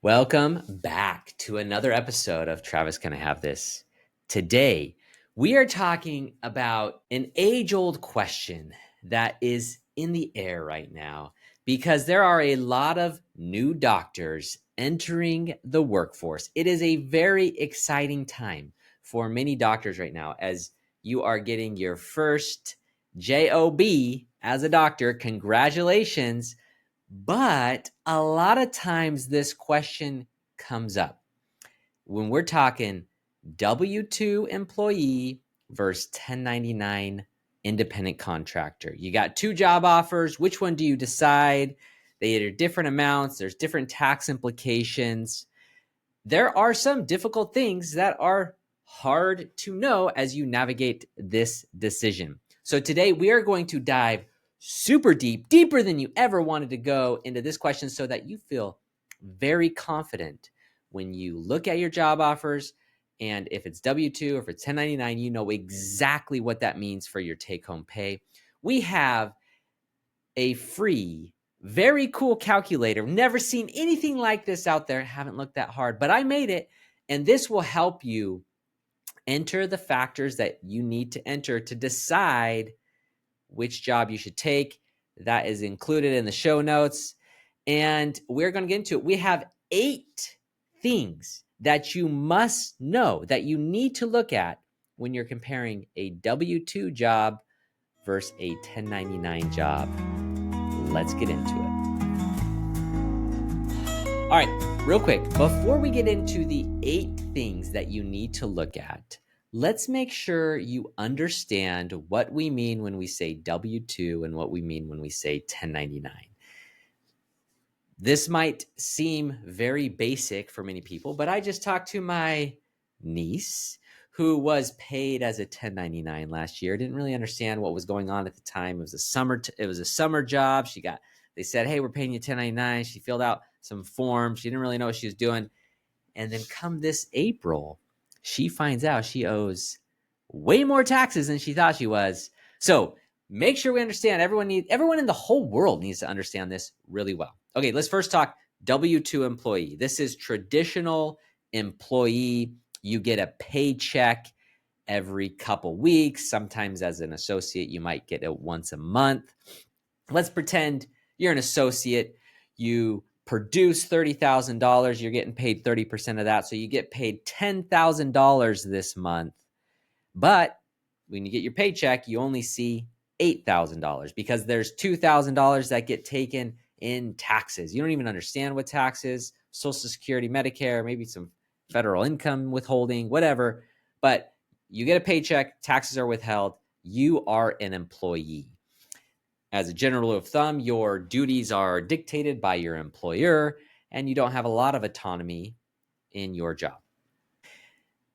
Welcome back to another episode of Travis Can I Have This? Today, we are talking about an age-old question that is in the air right now because there are a lot of new doctors entering the workforce. It is a very exciting time for many doctors right now as you are getting your first job as a doctor. Congratulations. But a lot of times this question comes up when we're talking W-2 employee versus 1099 independent contractor. You got two job offers. Which one do you decide? They are different amounts. There's different tax implications. There are some difficult things that are hard to know as you navigate this decision. So today we are going to dive super deep, deeper than you ever wanted to go into this question so that you feel very confident when you look at your job offers. And if it's W-2 or if it's 1099, you know exactly what that means for your take-home pay. We have a free, very cool calculator. Never seen anything like this out there. Haven't looked that hard, but I made it. And this will help you enter the factors that you need to enter to decide which job you should take. That is included in the show notes. And we're going to get into it. We have 8 things that you must know, that you need to look at when you're comparing a W-2 job versus a 1099 job. Let's get into it. All right, real quick, before we get into the 8 things that you need to look at, let's make sure you understand what we mean when we say W-2 and what we mean when we say 1099. This might seem very basic for many people, but I just talked to my niece who was paid as a 1099 last year. Didn't really understand what was going on at the time. It was a summer job. They said, "Hey, we're paying you 1099." She filled out some forms. She didn't really know what she was doing. And then come this April, she finds out she owes way more taxes than she thought she was. So make sure we understand. Everyone in the whole world needs to understand this really well. Okay, let's first talk W-2 employee. This is traditional employee. You get a paycheck every couple weeks. Sometimes as an associate, you might get it once a month. Let's pretend you're an associate. You produce $30,000. You're getting paid 30% of that. So you get paid $10,000 this month. But when you get your paycheck, you only see $8,000 because there's $2,000 that get taken in taxes. You don't even understand what taxes, Social Security, Medicare, maybe some federal income withholding, whatever. But you get a paycheck, taxes are withheld. You are an employee. As a general rule of thumb, your duties are dictated by your employer, and you don't have a lot of autonomy in your job.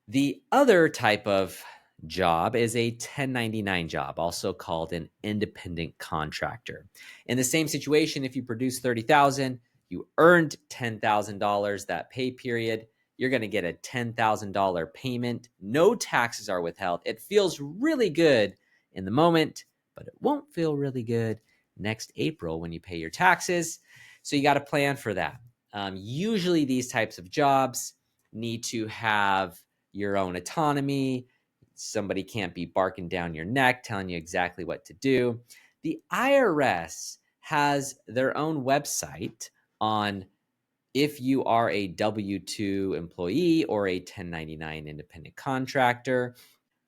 The other type of job is a 1099 job, also called an independent contractor. In the same situation, if you produce $30,000, you earned $10,000 that pay period, you're going to get a $10,000 payment. No taxes are withheld. It feels really good in the moment, but it won't feel really good next April when you pay your taxes. So you got to plan for that. Usually these types of jobs need to have your own autonomy. Somebody can't be barking down your neck, telling you exactly what to do. The IRS has their own website on if you are a W-2 employee or a 1099 independent contractor.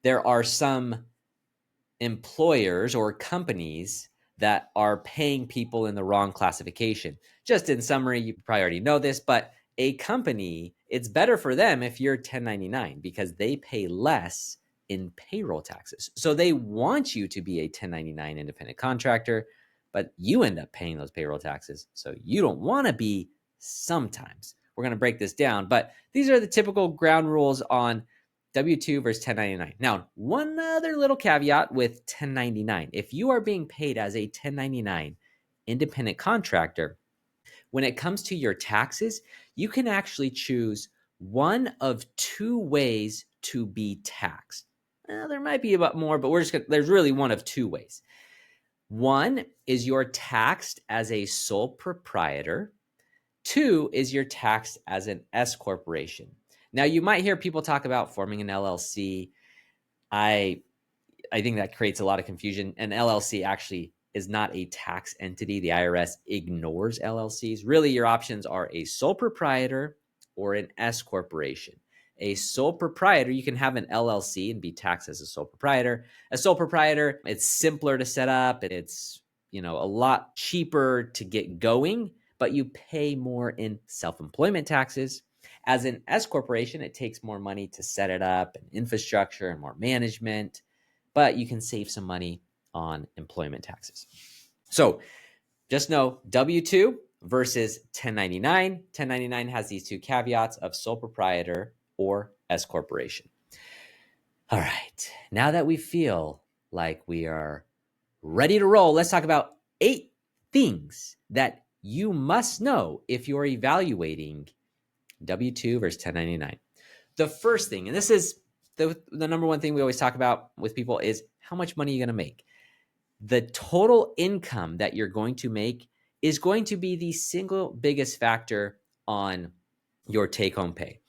There are some employers or companies that are paying people in the wrong classification. Just in summary, you probably already know this, but a company, it's better for them if you're 1099 because they pay less in payroll taxes. So they want you to be a 1099 independent contractor, but you end up paying those payroll taxes. So you don't want to be sometimes. We're going to break this down, but these are the typical ground rules on W-2 versus 1099. Now, one other little caveat with 1099. If you are being paid as a 1099 independent contractor, when it comes to your taxes, you can actually choose one of 2 ways to be taxed. There might be a bit more, but there's really one of 2 ways. One is you're taxed as a sole proprietor, Two is you're taxed as an S corporation. Now, you might hear people talk about forming an LLC. I think that creates a lot of confusion. An LLC actually is not a tax entity. The IRS ignores LLCs. Really, your options are a sole proprietor or an S corporation. A sole proprietor, you can have an LLC and be taxed as a sole proprietor. A sole proprietor, it's simpler to set up. It's, a lot cheaper to get going, but you pay more in self-employment taxes. As an S corporation, it takes more money to set it up and infrastructure and more management, but you can save some money on employment taxes. So just know W-2 versus 1099. 1099 has these two caveats of sole proprietor or S corporation. All right, now that we feel like we are ready to roll, let's talk about 8 things that you must know if you're evaluating W-2 versus 1099. The first thing, and this is the number one thing we always talk about with people, is how much money you're going to make. The total income that you're going to make is going to be the single biggest factor on your take-home pay.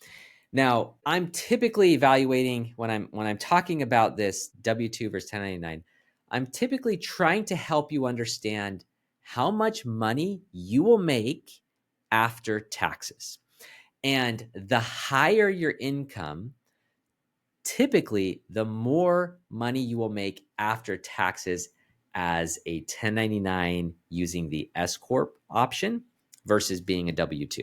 Now, I'm typically evaluating when I'm talking about this W-2 versus 1099, I'm typically trying to help you understand how much money you will make after taxes. And the higher your income, typically the more money you will make after taxes as a 1099 using the S Corp option versus being a W-2.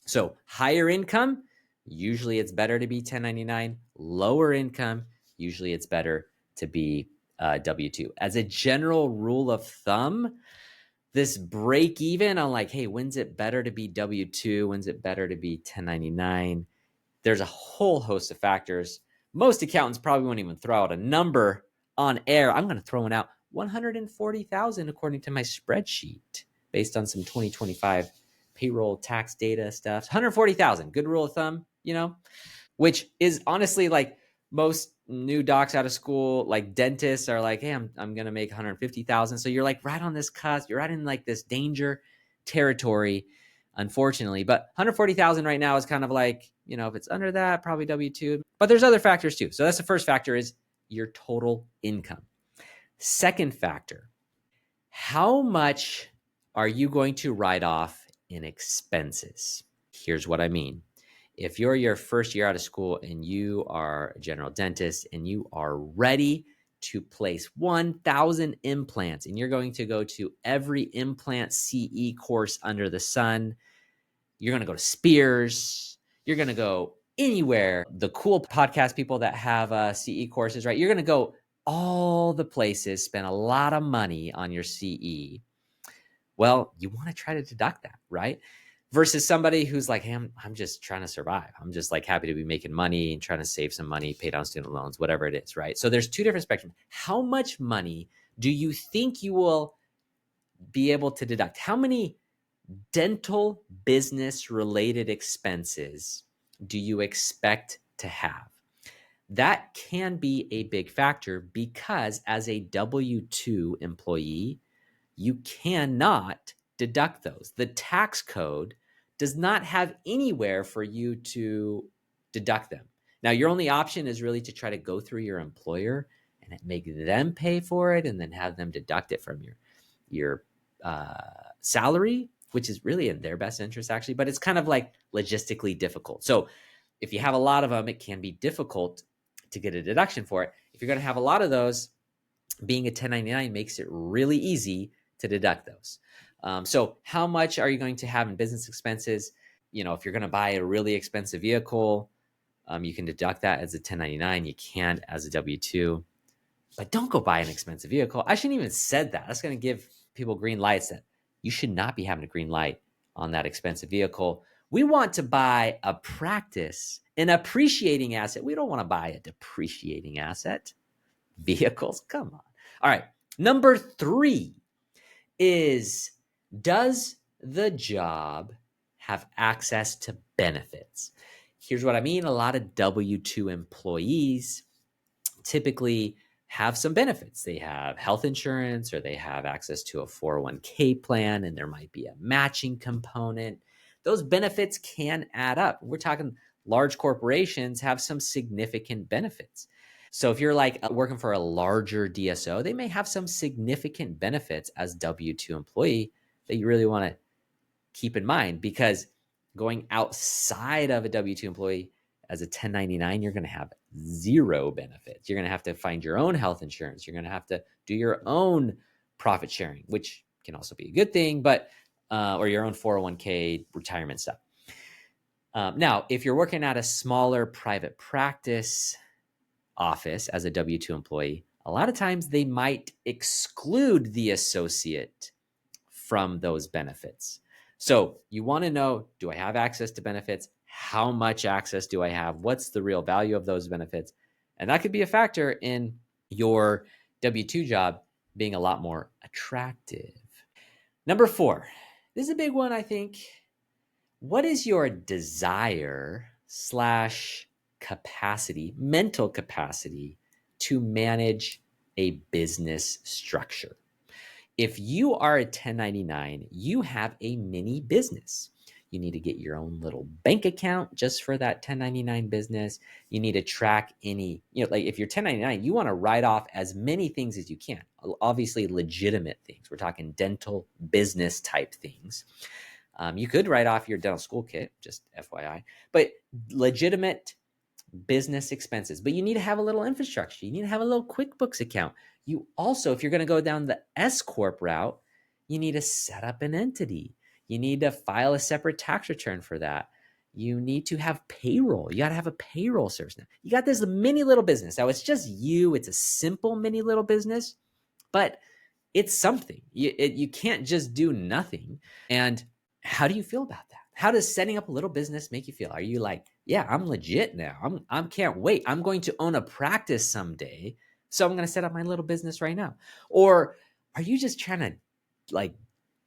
So higher income, usually it's better to be 1099. Lower income, usually it's better to be W-2. As a general rule of thumb, this break even on like, hey, when's it better to be W-2? When's it better to be 1099? There's a whole host of factors. Most accountants probably won't even throw out a number on air. I'm going to throw one out. 140,000 according to my spreadsheet based on some 2025 payroll tax data stuff. 140,000, good rule of thumb, which is honestly like most new docs out of school, like dentists are like, hey, I'm going to make 150,000. So you're like right on this cusp. You're right in like this danger territory, unfortunately. But 140,000 right now is kind of like, if it's under that, probably W-2. But there's other factors too. So that's the first factor, is your total income. Second factor, how much are you going to write off in expenses? Here's what I mean. If you're your first year out of school and you are a general dentist and you are ready to place 1,000 implants and you're going to go to every implant CE course under the sun, you're going to go to Spears, you're going to go anywhere, the cool podcast people that have CE courses, right? You're going to go all the places, spend a lot of money on your CE. Well, you want to try to deduct that, right? Versus somebody who's like, hey, I'm just trying to survive. I'm just like happy to be making money and trying to save some money, pay down student loans, whatever it is, right? So there's two different spectrums. How much money do you think you will be able to deduct? How many dental business related expenses do you expect to have? That can be a big factor because as a W-2 employee, you cannot deduct those. The tax code does not have anywhere for you to deduct them. Now, your only option is really to try to go through your employer and make them pay for it and then have them deduct it from your salary, which is really in their best interest, actually. But it's kind of like logistically difficult. So if you have a lot of them, it can be difficult to get a deduction for it. If you're going to have a lot of those, being a 1099 makes it really easy to deduct those. So how much are you going to have in business expenses? If you're going to buy a really expensive vehicle, you can deduct that as a 1099. You can't as a W-2. But don't go buy an expensive vehicle. I shouldn't even have said that. That's going to give people green lights that you should not be having a green light on that expensive vehicle. We want to buy a practice, an appreciating asset. We don't want to buy a depreciating asset. Vehicles, come on. All right. Number 3 is, does the job have access to benefits? Here's what I mean. A lot of W-2 employees typically have some benefits. They have health insurance or they have access to a 401k plan, and there might be a matching component. those benefits can add up. We're talking large corporations have some significant benefits. So if you're like working for a larger DSO, they may have some significant benefits as W-2 employee that you really want to keep in mind, because going outside of a W-2 employee as a 1099, you're going to have zero benefits. You're going to have to find your own health insurance. You're going to have to do your own profit sharing, which can also be a good thing, but or your own 401k retirement stuff. Now, if you're working at a smaller private practice office as a W-2 employee, a lot of times they might exclude the associate from those benefits. So you want to know, do I have access to benefits? How much access do I have? What's the real value of those benefits? And that could be a factor in your W-2 job being a lot more attractive. Number 4, this is a big one, I think. What is your desire / capacity, mental capacity to manage a business structure? If you are a 1099, you have a mini business. You need to get your own little bank account just for that 1099 business. You need to track any, like if you're 1099, you want to write off as many things as you can. Obviously, legitimate things. We're talking dental business type things. You could write off your dental school kit, just FYI, but legitimate business expenses. But you need to have a little infrastructure. You need to have a little QuickBooks account. You also, if you're going to go down the S Corp route, you need to set up an entity. You need to file a separate tax return for that. You need to have payroll. You got to have a payroll service now. You got this mini little business. Now it's just you. It's a simple mini little business, but it's something. You can't just do nothing. And how do you feel about that? How does setting up a little business make you feel? Are you like, yeah, I'm legit now. I can't wait. I'm going to own a practice someday. So I'm going to set up my little business right now. Or are you just trying to like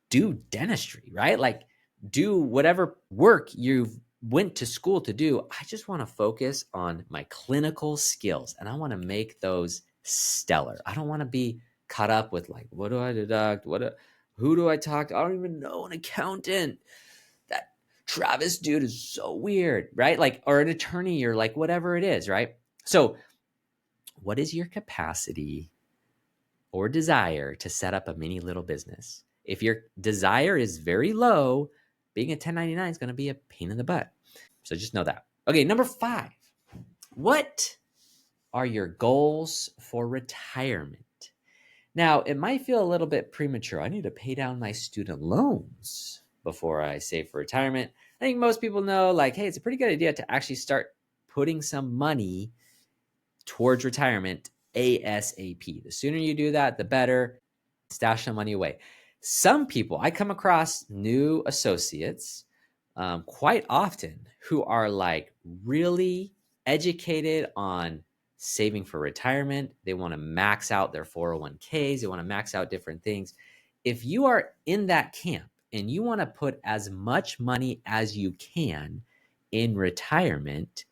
do dentistry, right? Like do whatever work you've went to school to do. I just want to focus on my clinical skills and I want to make those stellar. I don't want to be caught up with like, what do I deduct? Who do I talk to? I don't even know an accountant. That Travis dude is so weird, right? Like, or an attorney or like whatever it is, right? So what is your capacity or desire to set up a mini little business? If your desire is very low, being a 1099 is going to be a pain in the butt. So just know that. Okay, number 5. What are your goals for retirement? Now, it might feel a little bit premature. I need to pay down my student loans before I save for retirement. I think most people know, like, hey, it's a pretty good idea to actually start putting some money towards retirement ASAP. The sooner you do that, the better. Stash some money away. Some people, I come across new associates quite often who are like really educated on saving for retirement. They want to max out their 401ks. They want to max out different things. If you are in that camp and you want to put as much money as you can in retirement,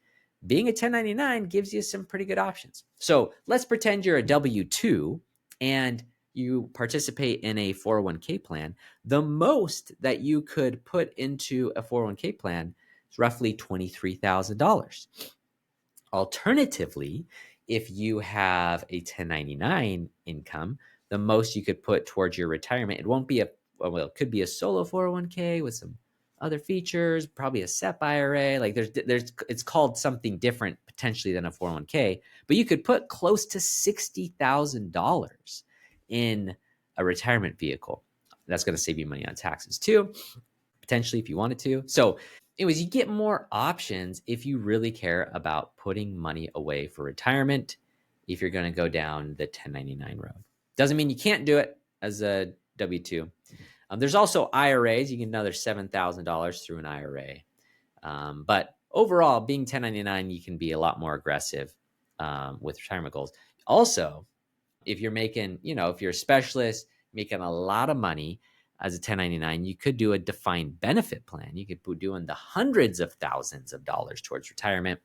being a 1099 gives you some pretty good options. So let's pretend you're a W-2 and you participate in a 401k plan. The most that you could put into a 401k plan is roughly $23,000. Alternatively, if you have a 1099 income, the most you could put towards your retirement, it won't be it could be a solo 401k with some other features, probably a SEP IRA. Like it's called something different potentially than a 401k, but you could put close to $60,000 in a retirement vehicle. That's going to save you money on taxes too, potentially if you wanted to. So anyways, you get more options if you really care about putting money away for retirement if you're going to go down the 1099 road. Doesn't mean you can't do it as a W-2. There's also IRAs. You get another $7,000 through an IRA. But overall, being 1099, you can be a lot more aggressive with retirement goals. Also, if you're making, if you're a specialist, making a lot of money as a 1099, you could do a defined benefit plan. You could be doing the hundreds of thousands of dollars towards retirement,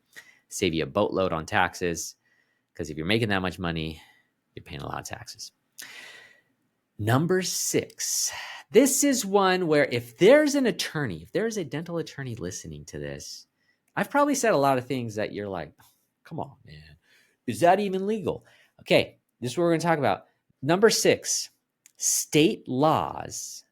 save you a boatload on taxes. Because if you're making that much money, you're paying a lot of taxes. Number 6, This is one where if there's an attorney, if there's a dental attorney listening to this, I've probably said a lot of things that you're like, come on, man. Is that even legal? Okay, this is what we're going to talk about. Number 6, state laws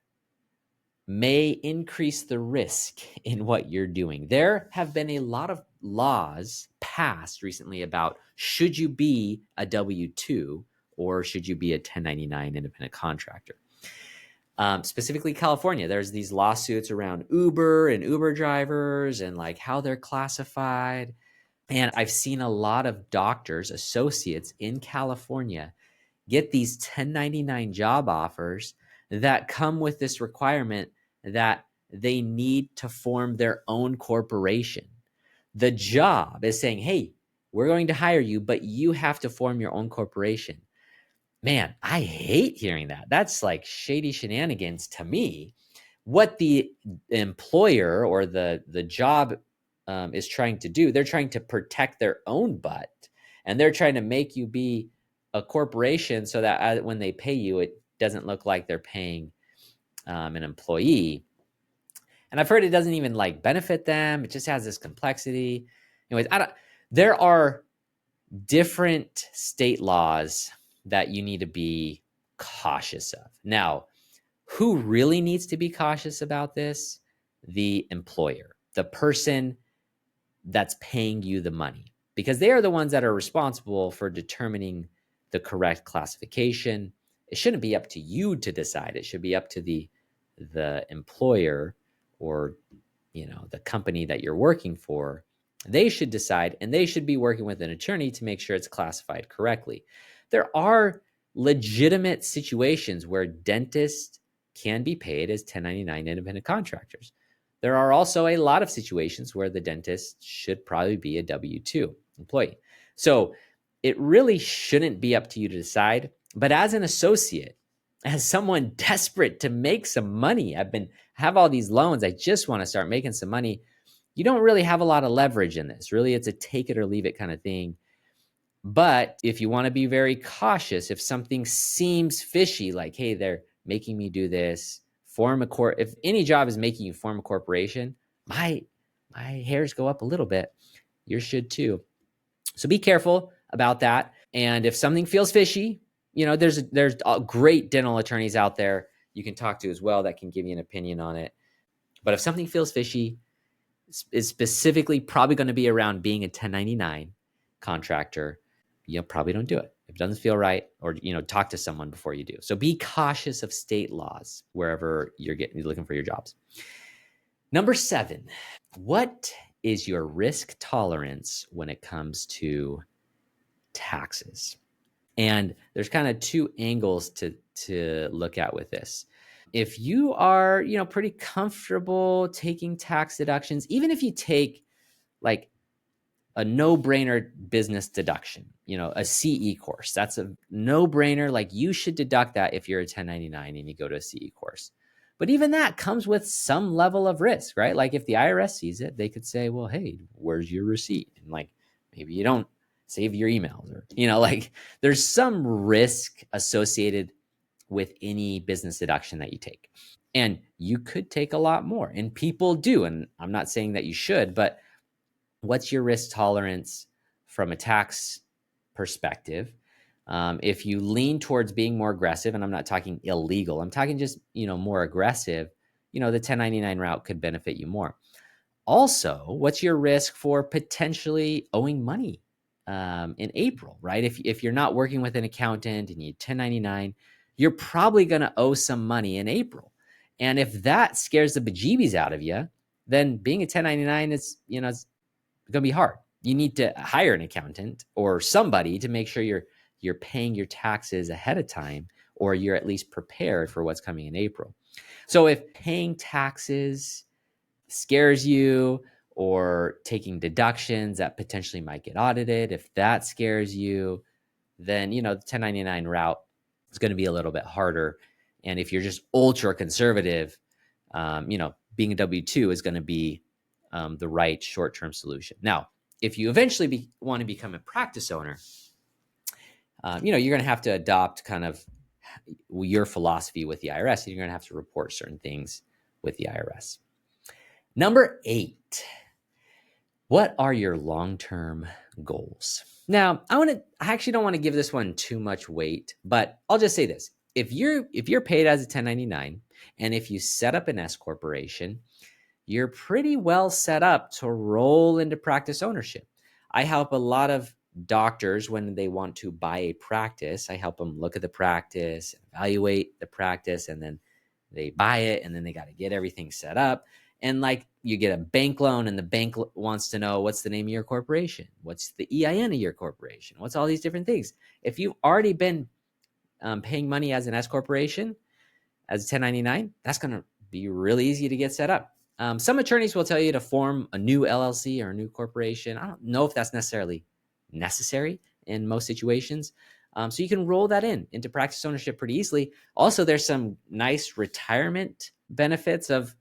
may increase the risk in what you're doing. There have been a lot of laws passed recently about should you be a W-2 or should you be a 1099 independent contractor. Specifically California, there's these lawsuits around Uber and Uber drivers and like how they're classified. And I've seen a lot of doctors, associates in California get these 1099 job offers that come with this requirement that they need to form their own corporation. The job is saying, hey, we're going to hire you, but you have to form your own corporation. Man, I hate hearing that. That's like shady shenanigans to me. What the employer or the job is trying to do, they're trying to protect their own butt, and they're trying to make you be a corporation so that when they pay you, it doesn't look like they're paying an employee. And I've heard it doesn't even like benefit them. It just has this complexity. Anyways, there are different state laws that you need to be cautious of. Now, who really needs to be cautious about this? The employer, the person that's paying you the money, because they are the ones that are responsible for determining the correct classification. It shouldn't be up to you to decide. It should be up to the employer or the company that you're working for. They should decide, and they should be working with an attorney to make sure it's classified correctly. There are legitimate situations where dentists can be paid as 1099 independent contractors. There are also a lot of situations where the dentist should probably be a W-2 employee. So it really shouldn't be up to you to decide. But as an associate, as someone desperate to make some money, have all these loans, I just want to start making some money. You don't really have a lot of leverage in this. Really, it's a take it or leave it kind of thing. But if you want to be very cautious, if something seems fishy, like, hey, they're making me do this, if any job is making you form a corporation, my hairs go up a little bit. Yours should too. So be careful about that. And if something feels fishy, there's great dental attorneys out there you can talk to as well that can give you an opinion on it. But if something feels fishy, it's specifically probably going to be around being a 1099 contractor. Probably don't do it. If it doesn't feel right, or, talk to someone before you do. So be cautious of state laws wherever you're looking for your jobs. Number 7, what is your risk tolerance when it comes to taxes? And there's kind of 2 angles to look at with this. If you are, pretty comfortable taking tax deductions, even if you take like a no-brainer business deduction, a CE course, that's a no-brainer. Like, you should deduct that if you're a 1099 and you go to a CE course. But even that comes with some level of risk, right? Like, if the IRS sees it, they could say, well, hey, where's your receipt? And like, maybe you don't save your emails, or, like, there's some risk associated with any business deduction that you take. And you could take a lot more, and people do. And I'm not saying that you should, but what's your risk tolerance from a tax perspective? If you lean towards being more aggressive, and I'm not talking illegal, I'm talking just, more aggressive, the 1099 route could benefit you more. Also, what's your risk for potentially owing money in April, right? If you're not working with an accountant and you 1099, you're probably going to owe some money in April. And if that scares the bejeebies out of you, then being a 1099 is, it's going to be hard. You need to hire an accountant or somebody to make sure you're paying your taxes ahead of time, or you're at least prepared for what's coming in April. So if paying taxes scares you, or taking deductions that potentially might get audited, if that scares you, then, the 1099 route is going to be a little bit harder. And if you're just ultra conservative, being a W-2 is going to be the right short-term solution. Now, if you eventually want to become a practice owner, you're going to have to adopt kind of your philosophy with the IRS. You're going to have to report certain things with the IRS. Number 8, what are your long-term goals? Now, I actually don't want to give this one too much weight, but I'll just say this. If you're paid as a 1099 and if you set up an S corporation, you're pretty well set up to roll into practice ownership. I help a lot of doctors when they want to buy a practice. I help them look at the practice, evaluate the practice, and then they buy it, and then they got to get everything set up. And like you get a bank loan and the bank wants to know what's the name of your corporation, what's the EIN of your corporation, what's all these different things. If you've already been paying money as an S corporation, as a 1099, that's going to be really easy to get set up. Some attorneys will tell you to form a new LLC or a new corporation. I don't know if that's necessarily necessary in most situations. So you can roll that into practice ownership pretty easily. Also, there's some nice retirement benefits of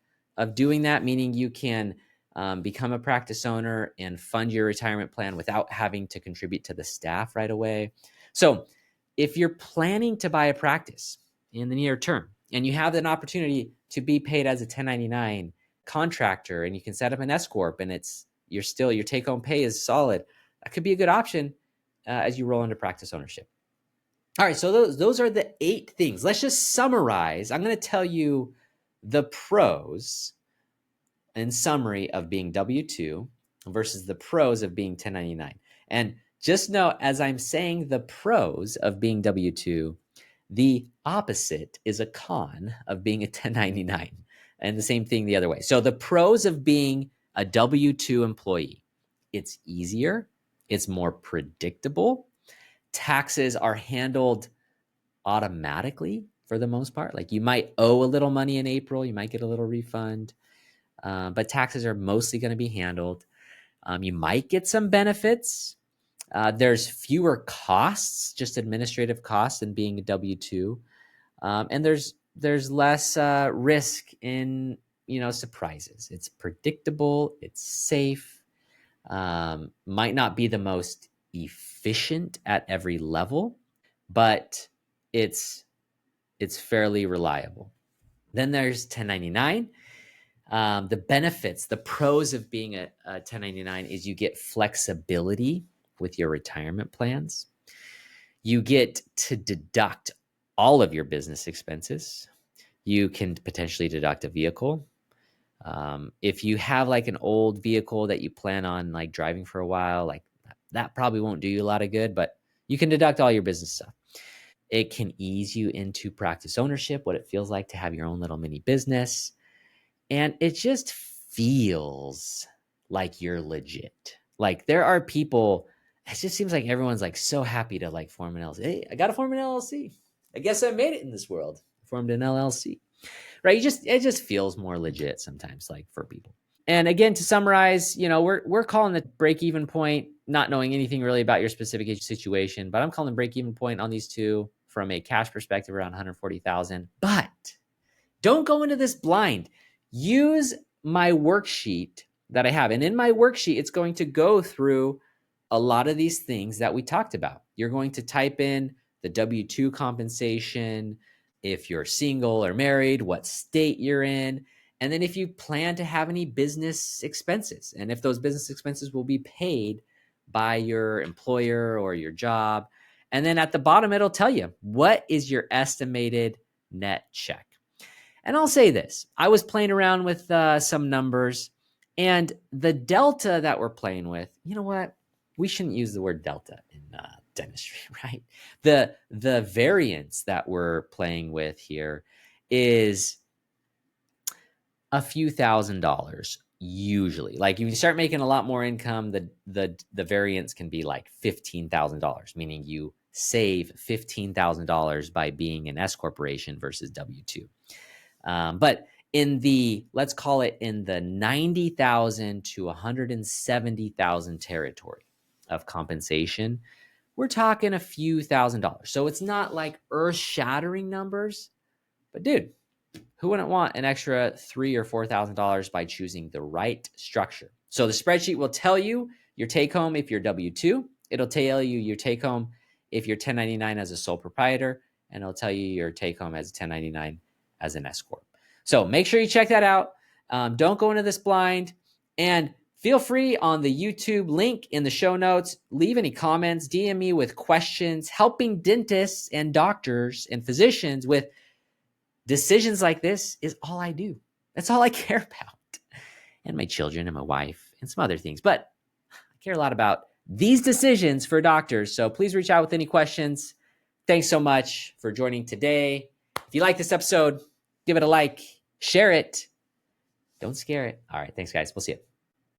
doing that, meaning you can become a practice owner and fund your retirement plan without having to contribute to the staff right away. So if you're planning to buy a practice in the near term and you have an opportunity to be paid as a 1099 contractor and you can set up an S corp and your take home pay is solid, that could be a good option as you roll into practice ownership. All right, so those are the 8 things. Let's just summarize. I'm going to tell you the pros and summary of being W-2 versus the pros of being 1099. And just know, as I'm saying the pros of being W-2, the opposite is a con of being a 1099, and the same thing the other way. So the pros of being a W-2 employee: it's easier, it's more predictable, taxes are handled automatically for the most part. Like you might owe a little money in April, you might get a little refund, but taxes are mostly going to be handled. You might get some benefits. There's fewer costs, just administrative costs, than being a W-2. And there's less risk in, surprises. It's predictable. It's safe. Might not be the most efficient at every level, but it's fairly reliable. Then there's 1099. The benefits, the pros of being a 1099 is you get flexibility with your retirement plans. You get to deduct all of your business expenses. You can potentially deduct a vehicle. If you have like an old vehicle that you plan on like driving for a while, like that probably won't do you a lot of good, but you can deduct all your business stuff. It can ease you into practice ownership, what it feels like to have your own little mini business. And it just feels like you're legit. Like there are people, it just seems like everyone's like so happy to like form an LLC. Hey, I got to form an LLC. I guess I made it in this world. Formed an LLC, right? It just feels more legit sometimes, like for people. And again, to summarize, we're calling the break-even point, not knowing anything really about your specific situation, but I'm calling the break-even point on these two from a cash perspective around 140,000. But don't go into this blind. Use my worksheet that I have. And in my worksheet, it's going to go through a lot of these things that we talked about. You're going to type in the W-2 compensation, if you're single or married, what state you're in, and then if you plan to have any business expenses, and if those business expenses will be paid by your employer or your job. And then at the bottom, it'll tell you what is your estimated net check. And I'll say this, I was playing around with some numbers, and the delta that we're playing with, you know what? We shouldn't use the word delta in dentistry, right? The variance that we're playing with here is a few $1,000s usually. Like if you start making a lot more income, the variance can be like $15,000, meaning you save $15,000 by being an S corporation versus W-2. But let's call it in the 90,000 to 170,000 territory of compensation, we're talking a few $1,000s. So it's not like earth-shattering numbers, but dude, who wouldn't want an extra $3,000 or $4,000 by choosing the right structure? So the spreadsheet will tell you your take home if you're W-2. It'll tell you your take home if you're 1099 as a sole proprietor, and it'll tell you your take home as a 1099 as an S Corp. So make sure you check that out. Don't go into this blind, and feel free on the YouTube link in the show notes. Leave any comments, DM me with questions. Helping dentists and doctors and physicians with decisions like this is all I do. That's all I care about. And my children and my wife and some other things. But I care a lot about these decisions for doctors. So please reach out with any questions. Thanks so much for joining today. If you like this episode, give it a like, share it. Don't scare it. All right. Thanks, guys. We'll see you.